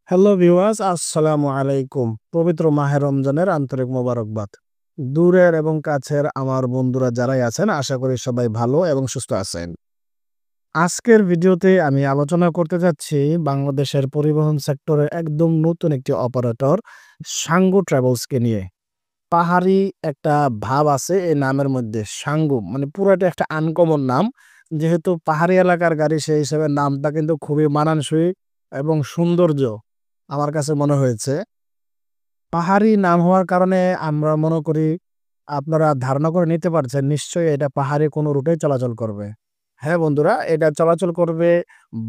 Hello viewers, আসসালামু আলাইকুম। পবিত্র মাহে রমজানের আন্তরিক মোবারকবাদ। দূরের এবং কাছের আমার বন্ধুরা যারাই আছেন, আশা করি সবাই ভালো এবং সুস্থ আছেন। আজকের ভিডিওতে আমি আলোচনা করতে যাচ্ছি বাংলাদেশের পরিবহন সেক্টরের একদম নতুন একটি অপারেটর সাঙ্গু ট্রাভেলসকে নিয়ে। পাহাড়ি একটা ভাব আছে এই নামের মধ্যে, সাঙ্গু মানে পুরাটা একটা আনকমন নাম। যেহেতু পাহাড়ি এলাকার গাড়ি সেই হিসেবে নামটা কিন্তু খুবই মানানসই এবং সৌন্দর্য আমার কাছে মনে হয়েছে। পাহাড়ি নাম হওয়ার কারণে আমরা মনে করি আপনারা ধারণা করে নিতে পারছেন নিশ্চয়ই এটা পাহাড়ি কোনো রুটেই চলাচল করবে। হ্যাঁ বন্ধুরা, এটা চলাচল করবে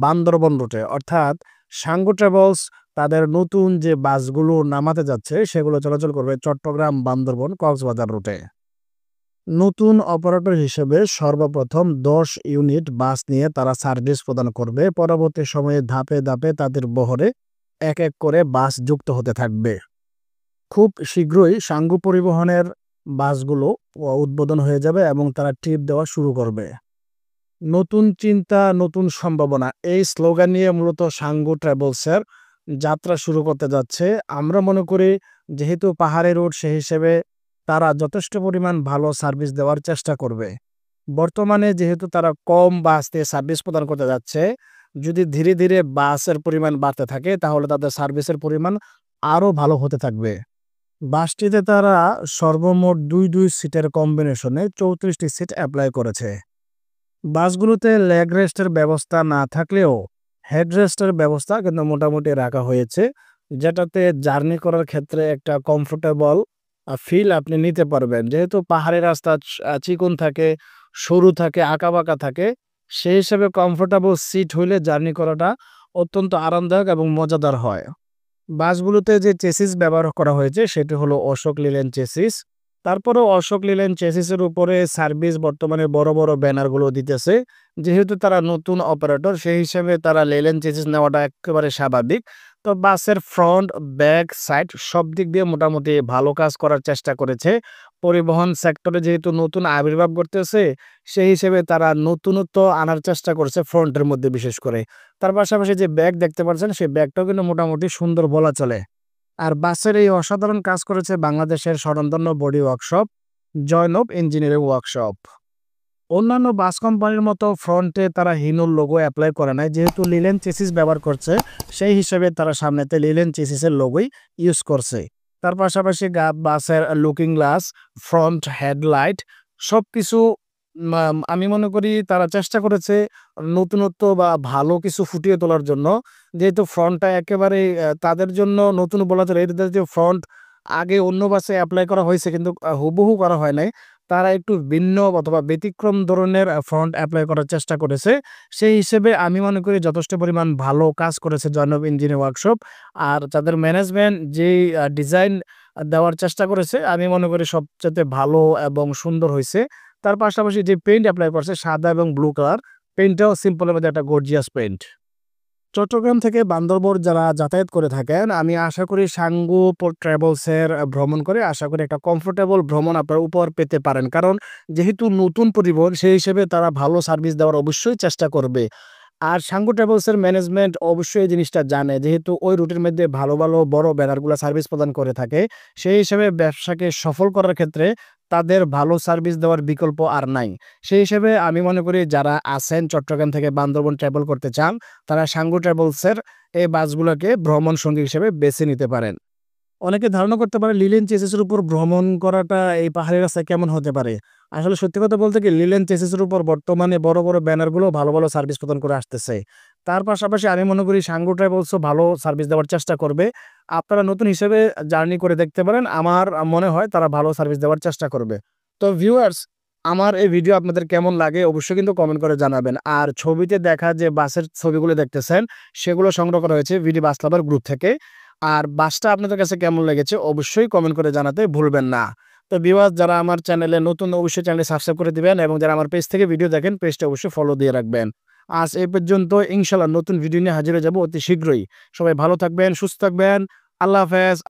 বান্দরবন রুটে, অর্থাৎ সাঙ্গু ট্রাভেলস তাদের নতুন যে বাসগুলো নামাতে যাচ্ছে সেগুলো চলাচল করবে চট্টগ্রাম, বান্দরবন, কক্সবাজার রুটে। নতুন অপারেটর হিসেবে সর্বপ্রথম ১০ ইউনিট বাস নিয়ে তারা সার্ভিস প্রদান করবে। পরবর্তী সময়ে ধাপে ধাপে তাদের বহরে এক এক করে বাস যুক্ত হতে থাকবে। খুব শীঘ্রই সাঙ্গু পরিবহনের বাসগুলো উদ্বোধন হয়ে যাবে এবং তারা ট্রিপ দেওয়া শুরু করবে। নতুন চিন্তা, নতুন সম্ভাবনা, এই স্লোগান নিয়ে মূলত সাঙ্গু ট্রাভেলসের যাত্রা শুরু করতে যাচ্ছে। আমরা মনে করি যেহেতু পাহাড়ি রুট সেই হিসেবে তারা যথেষ্ট পরিমাণ ভালো সার্ভিস দেওয়ার চেষ্টা করবে। বর্তমানে যেহেতু তারা কম বাস দিয়ে সার্ভিস প্রদান করতে যাচ্ছে, যদি ধীরে ধীরে বাসের পরিমাণ বাড়তে থাকে তাহলে তাদের সার্ভিসের পরিমাণ আরও ভালো হতে থাকবে। বাসটিতে তারা সর্বমোট ২ সিটের কম্বিনেশনে ৩৪টি সিট এপ্লাই করেছে। বাসগুলোতে লেগ রেস্টের ব্যবস্থা না থাকলেও হেডরেস্টের ব্যবস্থা কিন্তু মোটামুটি রাখা হয়েছে, যেটাতে জার্নি করার ক্ষেত্রে একটা কমফোর্টেবল ফিল আপনি নিতে পারবেন। যেহেতু পাহাড়ি রাস্তা চিকন থাকে, সরু থাকে, আঁকাবাঁকা থাকে, সেই হিসেবে কমফোর্টেবল সিট হইলে জার্নি করাটা অত্যন্ত আরামদায়ক এবং মজাদার হয়। বাসগুলোতে যে চেসিস ব্যবহার করা হয়েছে সেটি হলো অশোক লিল্যান্ড চেসিস। তারপরেও অশোক লিল্যান্ড চেসিসের উপরে সার্ভিস বর্তমানে বড় বড় ব্যানারগুলো দিতেছে। যেহেতু তারা নতুন অপারেটর সেই হিসেবে তারা লিল্যান্ড চেসিস নেওয়াটা একেবারে স্বাভাবিক। তো বাসের ফ্রন্ট, ব্যাক, সাইড সব দিক দিয়ে মোটামুটি ভালো কাজ করার চেষ্টা করেছে। পরিবহন সেক্টরে যেহেতু নতুন আবির্ভাব ঘটতেছে সেই হিসেবে তারা নতুনত্ব আনার চেষ্টা করছে ফ্রন্টের মধ্যে বিশেষ করে। তার পাশাপাশি যে ব্যাগ দেখতে পাচ্ছেন সেই ব্যাগটাও কিন্তু মোটামুটি সুন্দর বলা চলে। আর বাসের এই অসাধারণ কাজ করেছে বাংলাদেশের স্বনামধন্য body workshop Zainab engineering workshop. অন্যান্য বাস কোম্পানির মতো ফ্রন্টে তারা হিনুর লোগো অ্যাপ্লাই করে নাই, যেহেতু লিল্যান্ড চেসিস ব্যবহার করছে সেই হিসেবে তারা সামনেতে লিল্যান্ড চেসিসের লোগোই ইউজ করছে। তার পাশাপাশি বাসের লুকিং গ্লাস, ফ্রন্ট হেডলাইট সবকিছু আমি মনে করি তারা চেষ্টা করেছে নতুনত্ব বা ভালো কিছু ফুটিয়ে তোলার জন্য। যেহেতু ফ্রন্টটা একেবারে তাদের জন্য নতুন বলা চলে। এদের যে ফ্রন্ট আগে অন্য বাসে এপ্লাই করা হয়েছে কিন্তু হুবহু করা হয় নাই। তারা একটু ভিন্ন অথবা ব্যতিক্রম ধরনের ফন্ট এপ্লাই করার চেষ্টা করেছে। সেই হিসেবে আমি মনে করি যথেষ্ট পরিমাণ ভালো কাজ করেছে জয়নব ইঞ্জিনিয়ারিং ওয়ার্কশপ। আর তাদের ম্যানেজমেন্ট যেই ডিজাইন দেওয়ার চেষ্টা করেছে আমি মনে করি সবচাইতে ভালো এবং সুন্দর হইছে। তার পাশাপাশি যে পেইন্ট এপ্লাই করছে সাদা এবং ব্লু কালার, পেইন্টটাও সিম্পলের মধ্যে একটা গর্জিয়াস পেইন্ট। চট্টগ্রাম থেকে বান্দরবন যারা যাতায়াত করে থাকেন, আমি আশা করি সাঙ্গু ট্রাভেলসের ভ্রমণ করে আশা করি একটা কমফোর্টেবল ভ্রমণ আপনারা উপহার পেতে পারেন। কারণ যেহেতু নতুন পরিবহন সেই হিসেবে তারা ভালো সার্ভিস দেওয়ার অবশ্যই চেষ্টা করবে। আর সাঙ্গু ট্রাভেলসের ম্যানেজমেন্ট অবশ্যই এই জিনিসটা জানে, যেহেতু ওই রুটের মধ্যে ভালো ভালো বড় ব্যানারগুলো সার্ভিস প্রদান করে থাকে। সেই হিসেবে ব্যবসাকে সফল করার ক্ষেত্রে তাদের ভালো সার্ভিস দেওয়ার বিকল্প আর নাই। সেই হিসেবে আমি মনে করি যারা আছেন চট্টগ্রাম থেকে বান্দরবন ট্রাভেল করতে চান তারা সাঙ্গু ট্রাভেলসের এই বাসগুলোকে ভ্রমণ সঙ্গী হিসেবে বেছে নিতে পারেন। অনেকে ধারণা করতে পারে লিল্যান্ড চেসিসের উপর ভ্রমণ করাটা এই পাহাড়ি রাস্তায় কেমন হতে পারে। আসলে সত্যি কথা বলতে কি লিল্যান্ড চেসিসের উপর বর্তমানে বড় বড় ব্যানারগুলো ভালো ভালো সার্ভিস প্রদান করে আসতেছে। তার পাশাপাশি আমি মনে করি সাঙ্গু ট্রাভেলসও ভালো সার্ভিস দেওয়ার চেষ্টা করবে। আপনারা নতুন হিসেবে জার্নি করে দেখতে পারেন। আমার মনে হয় তারা ভালো সার্ভিস দেওয়ার চেষ্টা করবে। তো ভিউয়ার্স, আমার এই ভিডিও আপনাদের কেমন লাগে অবশ্যই কিন্তু কমেন্ট করে জানাবেন। আর ছবিতে দেখা যে বাসের ছবিগুলো দেখতেছেন সেগুলো সংগ্রহ করা হয়েছে ভিডি বাস লাভার গ্রুপ থেকে। আর বাসটা আপনাদের কাছে কেমন লেগেছে অবশ্যই কমেন্ট করে জানাতে ভুলবেন না। তো ভিউয়ার্স, যারা আমার চ্যানেলে নতুন অবশ্যই চ্যানেলটি সাবস্ক্রাইব করে দিবেন এবং যারা আমার পেজ থেকে ভিডিও দেখেন পেজটা অবশ্যই ফলো দিয়ে রাখবেন। আজ এই পর্যন্ত, ইনশাআল্লাহ নতুন ভিডিও নিয়ে হাজির হয়ে যাব অতি শীঘ্রই। সবাই ভালো থাকবেন, সুস্থ থাকবেন। আল্লাহ হাফেজ।